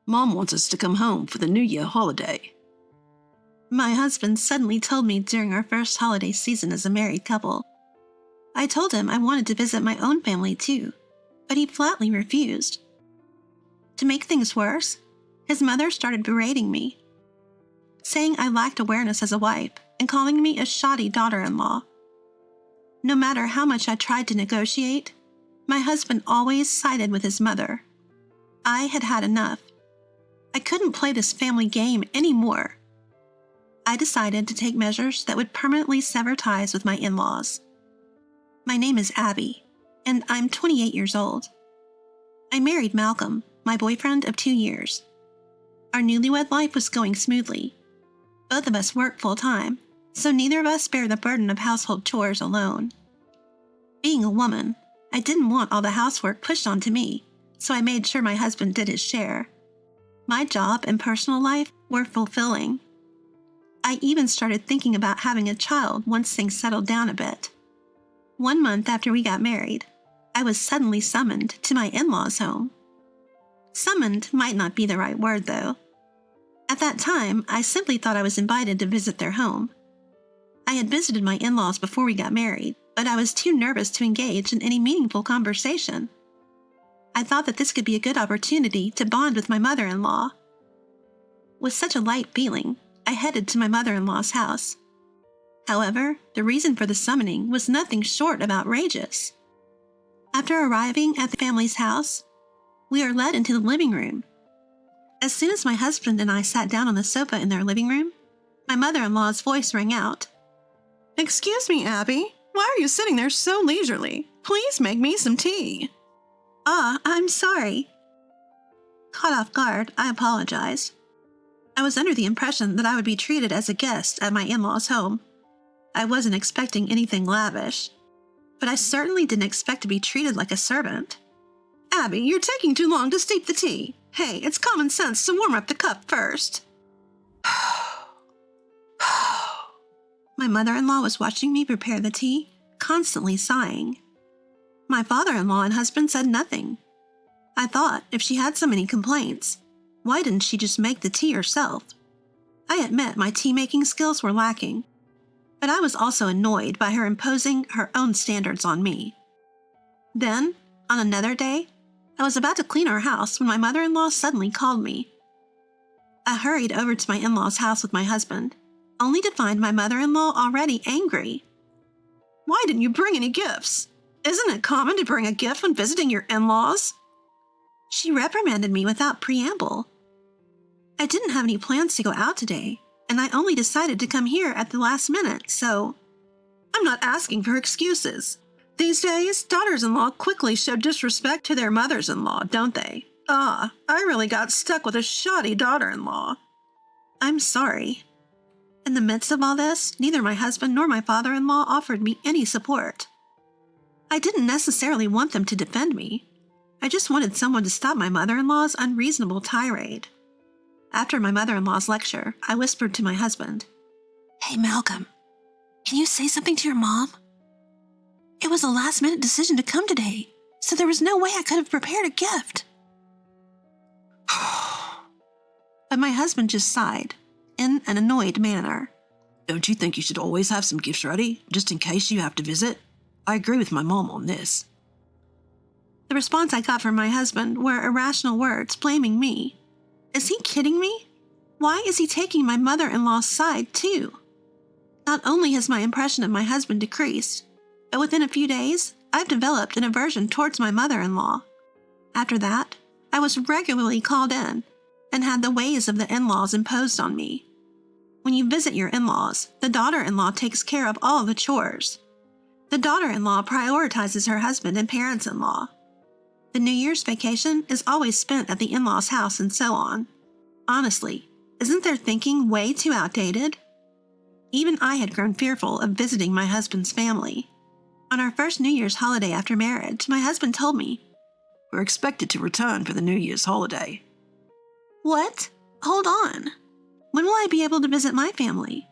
Mom wants us to come home for the New Year holiday. My husband suddenly told me during our first holiday season as a married couple. I told him I wanted to visit my own family too, but he flatly refused. To make things worse, his mother started berating me, saying I lacked awareness as a wife and calling me a shoddy daughter-in-law. No matter how much I tried to negotiate, my husband always sided with his mother. I had had enough. I couldn't play this family game anymore. I decided to take measures that would permanently sever ties with my in-laws. My name is Abby, and I'm 28 years old. I married Malcolm, my boyfriend of 2 years. Our newlywed life was going smoothly. Both of us work full-time, so neither of us bear the burden of household chores alone. Being a woman, I didn't want all the housework pushed onto me, so I made sure my husband did his share. My job and personal life were fulfilling. I even started thinking about having a child once things settled down a bit. 1 month after we got married, I was suddenly summoned to my in-laws' home. Summoned might not be the right word, though. At that time, I simply thought I was invited to visit their home. I had visited my in-laws before we got married, but I was too nervous to engage in any meaningful conversation. I thought that this could be a good opportunity to bond with my mother-in-law. With such a light feeling, I headed to my mother-in-law's house. However, the reason for the summoning was nothing short of outrageous. After arriving at the family's house, we are led into the living room. As soon as my husband and I sat down on the sofa in their living room, my mother-in-law's voice rang out. "Excuse me, Abby. Why are you sitting there so leisurely? Please make me some tea." I'm sorry." Caught off guard, I apologized. I was under the impression that I would be treated as a guest at my in-laws' home. I wasn't expecting anything lavish, but I certainly didn't expect to be treated like a servant. "Abby, you're taking too long to steep the tea. Hey, it's common sense to warm up the cup first." My mother-in-law was watching me prepare the tea, constantly sighing. My father-in-law and husband said nothing. I thought if she had so many complaints, why didn't she just make the tea herself? I admit my tea-making skills were lacking, but I was also annoyed by her imposing her own standards on me. Then, on another day, I was about to clean our house when my mother-in-law suddenly called me. I hurried over to my in-laws' house with my husband, only to find my mother-in-law already angry. "Why didn't you bring any gifts? Isn't it common to bring a gift when visiting your in-laws?" She reprimanded me without preamble. I didn't have any plans to go out today, and I only decided to come here at the last minute, so... "I'm not asking for excuses. These days, daughters-in-law quickly show disrespect to their mothers-in-law, don't they? I really got stuck with a shoddy daughter-in-law." I'm sorry. In the midst of all this, neither my husband nor my father-in-law offered me any support. I didn't necessarily want them to defend me. I just wanted someone to stop my mother-in-law's unreasonable tirade. After my mother-in-law's lecture, I whispered to my husband, "Hey, Malcolm, can you say something to your mom? It was a last-minute decision to come today, so there was no way I could have prepared a gift." But my husband just sighed, in an annoyed manner. "Don't you think you should always have some gifts ready, just in case you have to visit? I agree with my mom on this." The response I got from my husband were irrational words blaming me. Is he kidding me? Why is he taking my mother-in-law's side too? Not only has my impression of my husband decreased, but within a few days, I've developed an aversion towards my mother-in-law. After that, I was regularly called in and had the ways of the in-laws imposed on me. When you visit your in-laws, the daughter-in-law takes care of all the chores. The daughter-in-law prioritizes her husband and parents-in-law. The New Year's vacation is always spent at the in-laws' house and so on. Honestly, isn't their thinking way too outdated? Even I had grown fearful of visiting my husband's family. On our first New Year's holiday after marriage, my husband told me, "We're expected to return for the New Year's holiday." "What? Hold on. When will I be able to visit my family?"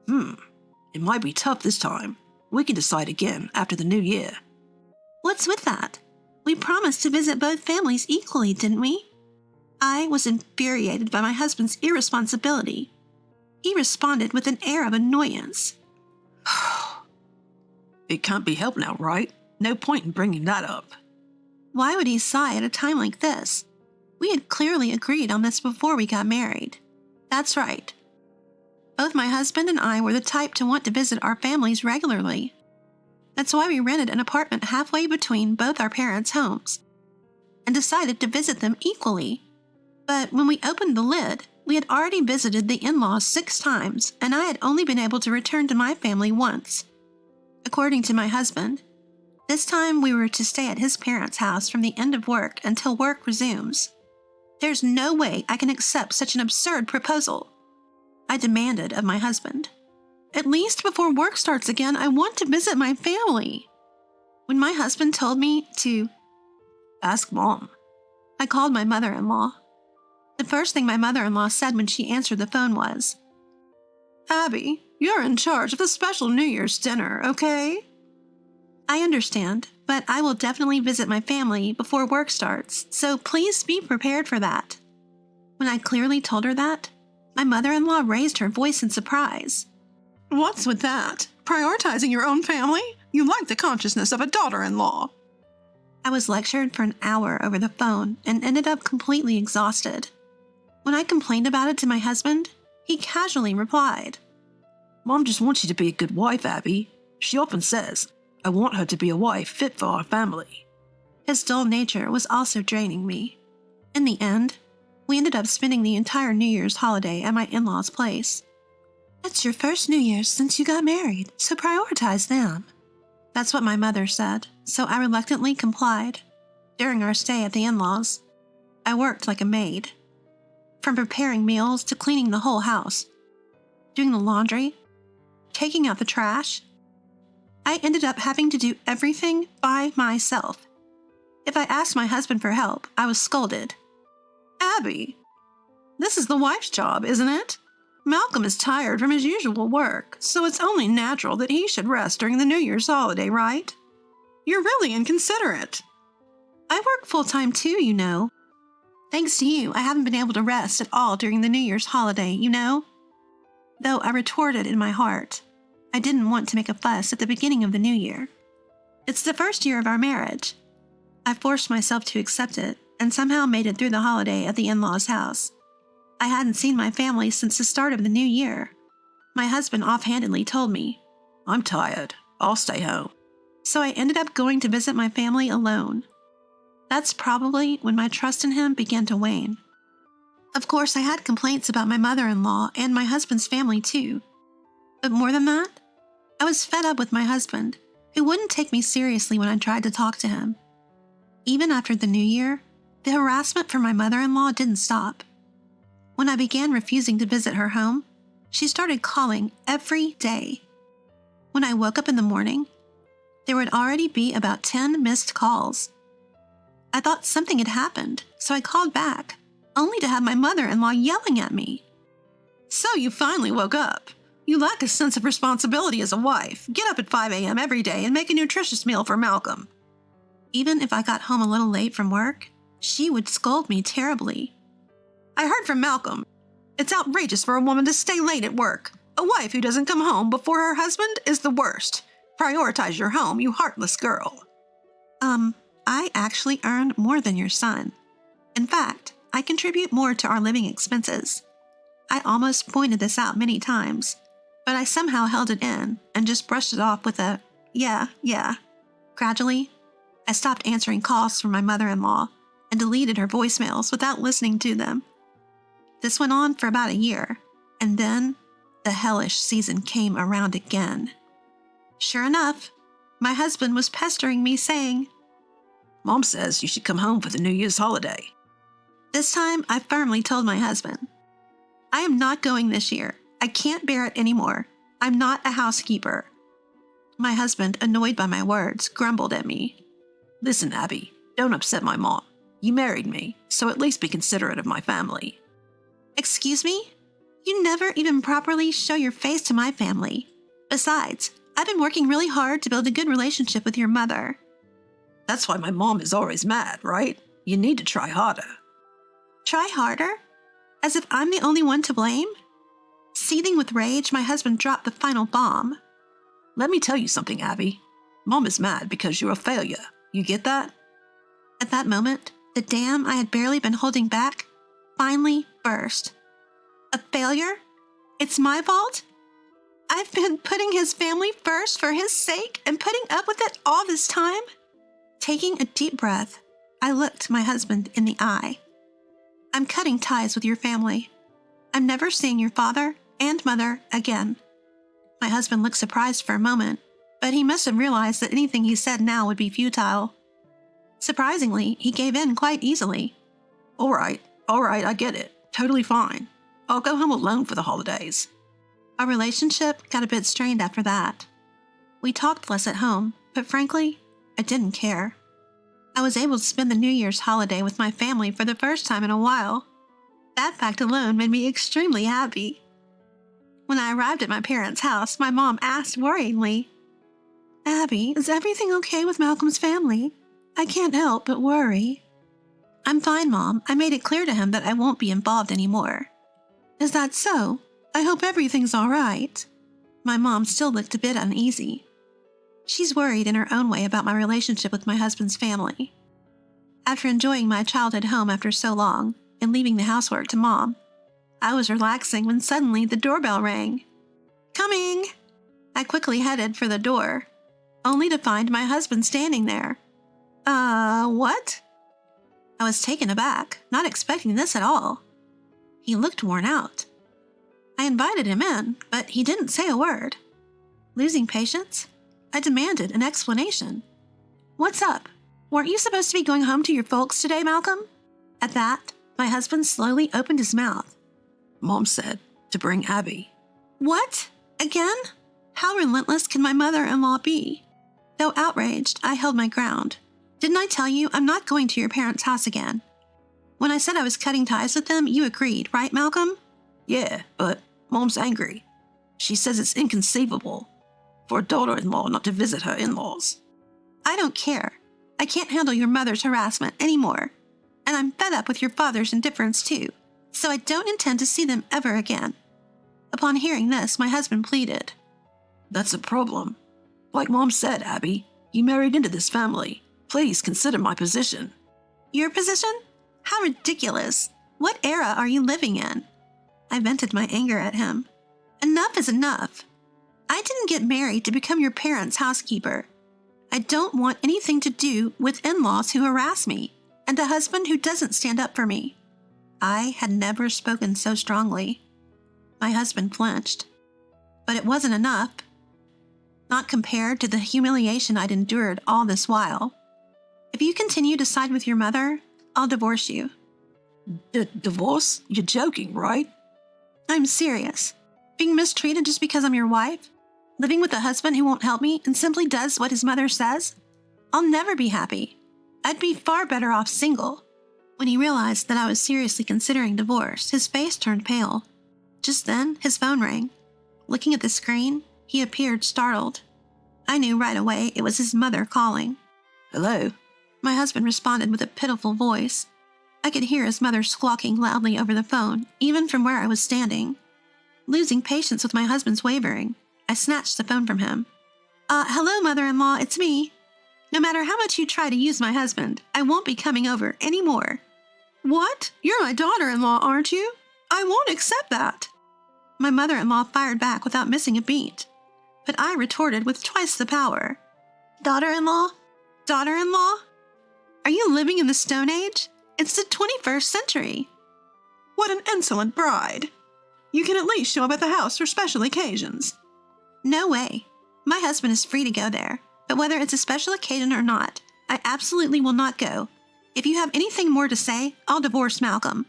It might be tough this time. We can decide again after the New Year." "What's with that? We promised to visit both families equally, didn't we?" I was infuriated by my husband's irresponsibility. He responded with an air of annoyance. It can't be helped now, right? No point in bringing that up. Why would he sigh at a time like this? We had clearly agreed on this before we got married. That's right. Both my husband and I were the type to want to visit our families regularly. That's why we rented an apartment halfway between both our parents' homes and decided to visit them equally. But when we opened the lid, we had already visited the in-laws 6 times, and I had only been able to return to my family once. According to my husband, this time we were to stay at his parents' house from the end of work until work resumes. There's no way I can accept such an absurd proposal, I demanded of my husband. At least before work starts again, I want to visit my family. When my husband told me to ask Mom, I called my mother-in-law. The first thing my mother-in-law said when she answered the phone was, Abby, you're in charge of the special New Year's dinner, okay? I understand, but I will definitely visit my family before work starts, so please be prepared for that. When I clearly told her that, my mother-in-law raised her voice in surprise. What's with that? Prioritizing your own family? You like the consciousness of a daughter-in-law. I was lectured for an hour over the phone and ended up completely exhausted. When I complained about it to my husband, he casually replied, Mom just wants you to be a good wife, Abby. She often says, I want her to be a wife fit for our family. His dull nature was also draining me. In the end, we ended up spending the entire New Year's holiday at my in-laws' place. It's your first New Year's since you got married, so prioritize them. That's what my mother said, so I reluctantly complied. During our stay at the in-laws, I worked like a maid. From preparing meals to cleaning the whole house, doing the laundry, taking out the trash, I ended up having to do everything by myself. If I asked my husband for help, I was scolded. Abby, this is the wife's job, isn't it? Malcolm is tired from his usual work, so it's only natural that he should rest during the New Year's holiday, right? You're really inconsiderate. I work full-time too, you know. Thanks to you, I haven't been able to rest at all during the New Year's holiday, you know? Though I retorted in my heart, I didn't want to make a fuss at the beginning of the new year. It's the first year of our marriage. I forced myself to accept it and somehow made it through the holiday at the in-laws' house. I hadn't seen my family since the start of the new year. My husband offhandedly told me, I'm tired. I'll stay home. So I ended up going to visit my family alone. That's probably when my trust in him began to wane. Of course, I had complaints about my mother-in-law and my husband's family too. But more than that, I was fed up with my husband, who wouldn't take me seriously when I tried to talk to him. Even after the new year, the harassment from my mother-in-law didn't stop. When I began refusing to visit her home, she started calling every day. When I woke up in the morning, there would already be about 10 missed calls. I thought something had happened, so I called back, only to have my mother-in-law yelling at me. So you finally woke up. You lack a sense of responsibility as a wife. Get up at 5 a.m. every day and make a nutritious meal for Malcolm. Even if I got home a little late from work, she would scold me terribly. I heard from Malcolm. It's outrageous for a woman to stay late at work. A wife who doesn't come home before her husband is the worst. Prioritize your home, you heartless girl. I actually earn more than your son. In fact, I contribute more to our living expenses. I almost pointed this out many times, but I somehow held it in and just brushed it off with a, yeah. Gradually, I stopped answering calls from my mother-in-law and deleted her voicemails without listening to them. This went on for about a year, and then the hellish season came around again. Sure enough, my husband was pestering me saying, Mom says you should come home for the New Year's holiday. This time, I firmly told my husband, I am not going this year. I can't bear it anymore. I'm not a housekeeper. My husband, annoyed by my words, grumbled at me. Listen, Abby, don't upset my mom. You married me, so at least be considerate of my family. Excuse me? You never even properly show your face to my family. Besides, I've been working really hard to build a good relationship with your mother. That's why my mom is always mad, right? You need to try harder. Try harder? As if I'm the only one to blame? Seething with rage, my husband dropped the final bomb. Let me tell you something, Abby. Mom is mad because you're a failure. You get that? At that moment, the dam I had barely been holding back finally burst. A failure? It's my fault? I've been putting his family first for his sake and putting up with it all this time? Taking a deep breath, I looked my husband in the eye. I'm cutting ties with your family. I'm never seeing your father and mother again. My husband looked surprised for a moment, but he must have realized that anything he said now would be futile. Surprisingly, he gave in quite easily. All right, I get it. Totally fine. I'll go home alone for the holidays. Our relationship got a bit strained after that. We talked less at home, but frankly, I didn't care. I was able to spend the New Year's holiday with my family for the first time in a while. That fact alone made me extremely happy. When I arrived at my parents' house, my mom asked worryingly, "Abby, is everything okay with Malcolm's family? I can't help but worry." "I'm fine, Mom. I made it clear to him that I won't be involved anymore." "Is that so? I hope everything's all right." My mom still looked a bit uneasy. She's worried in her own way about my relationship with my husband's family. After enjoying my childhood home after so long and leaving the housework to Mom, I was relaxing when suddenly the doorbell rang. "Coming!" I quickly headed for the door, only to find my husband standing there. What?" I was taken aback, not expecting this at all. He looked worn out. I invited him in, but he didn't say a word. Losing patience, I demanded an explanation. "What's up? Weren't you supposed to be going home to your folks today, Malcolm?" At that, my husband slowly opened his mouth. Mom said to bring Abby. "What? Again? How relentless can my mother-in-law be?" Though outraged, I held my ground. "Didn't I tell you I'm not going to your parents' house again? When I said I was cutting ties with them, you agreed, right, Malcolm?" "Yeah, but Mom's angry. She says it's inconceivable for a daughter-in-law not to visit her in-laws." "I don't care. I can't handle your mother's harassment anymore. And I'm fed up with your father's indifference too, so I don't intend to see them ever again." Upon hearing this, my husband pleaded. "That's a problem. Like Mom said, Abby, you married into this family. Please consider my position." "Your position? How ridiculous. What era are you living in?" I vented my anger at him. "Enough is enough. I didn't get married to become your parents' housekeeper. I don't want anything to do with in-laws who harass me and a husband who doesn't stand up for me." I had never spoken so strongly. My husband flinched. But it wasn't enough. Not compared to the humiliation I'd endured all this while. "If you continue to side with your mother, I'll divorce you." Divorce? You're joking, right? "I'm serious. Being mistreated just because I'm your wife? Living with a husband who won't help me and simply does what his mother says? I'll never be happy. I'd be far better off single." When he realized that I was seriously considering divorce, his face turned pale. Just then, his phone rang. Looking at the screen, he appeared startled. I knew right away it was his mother calling. "Hello?" My husband responded with a pitiful voice. I could hear his mother squawking loudly over the phone, even from where I was standing. Losing patience with my husband's wavering, I snatched the phone from him. Hello, mother-in-law, it's me. No matter how much you try to use my husband, I won't be coming over anymore." "What? You're my daughter-in-law, aren't you? I won't accept that." My mother-in-law fired back without missing a beat, but I retorted with twice the power. "Daughter-in-law? Daughter-in-law? Are you living in the Stone Age? It's the 21st century." "What an insolent bride. You can at least show up at the house for special occasions." "No way. My husband is free to go there, but whether it's a special occasion or not, I absolutely will not go. If you have anything more to say, I'll divorce Malcolm."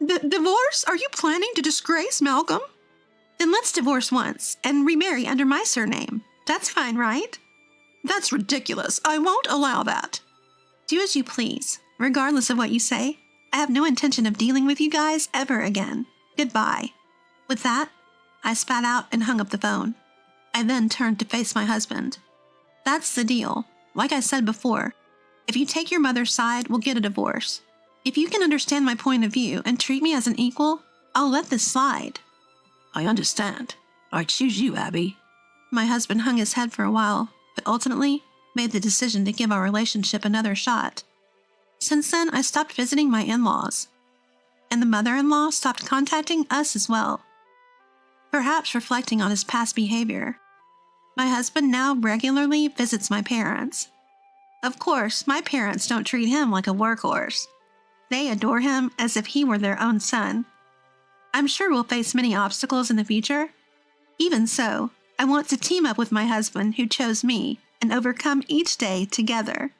Divorce? Are you planning to disgrace Malcolm?" "Then let's divorce once and remarry under my surname. That's fine, right?" "That's ridiculous. I won't allow that." "Do as you please. Regardless of what you say, I have no intention of dealing with you guys ever again. Goodbye." With that, I spat out and hung up the phone. I then turned to face my husband. "That's the deal. Like I said before, if you take your mother's side, we'll get a divorce. If you can understand my point of view and treat me as an equal, I'll let this slide. I understand. I choose you, Abby. My husband hung his head for a while, but ultimately made the decision to give our relationship another shot. Since then, I stopped visiting my in-laws, and the mother-in-law stopped contacting us as well. Perhaps reflecting on his past behavior, my husband now regularly visits my parents. Of course, my parents don't treat him like a workhorse. They adore him as if he were their own son. I'm sure we'll face many obstacles in the future. Even so, I want to team up with my husband who chose me and overcome each day together.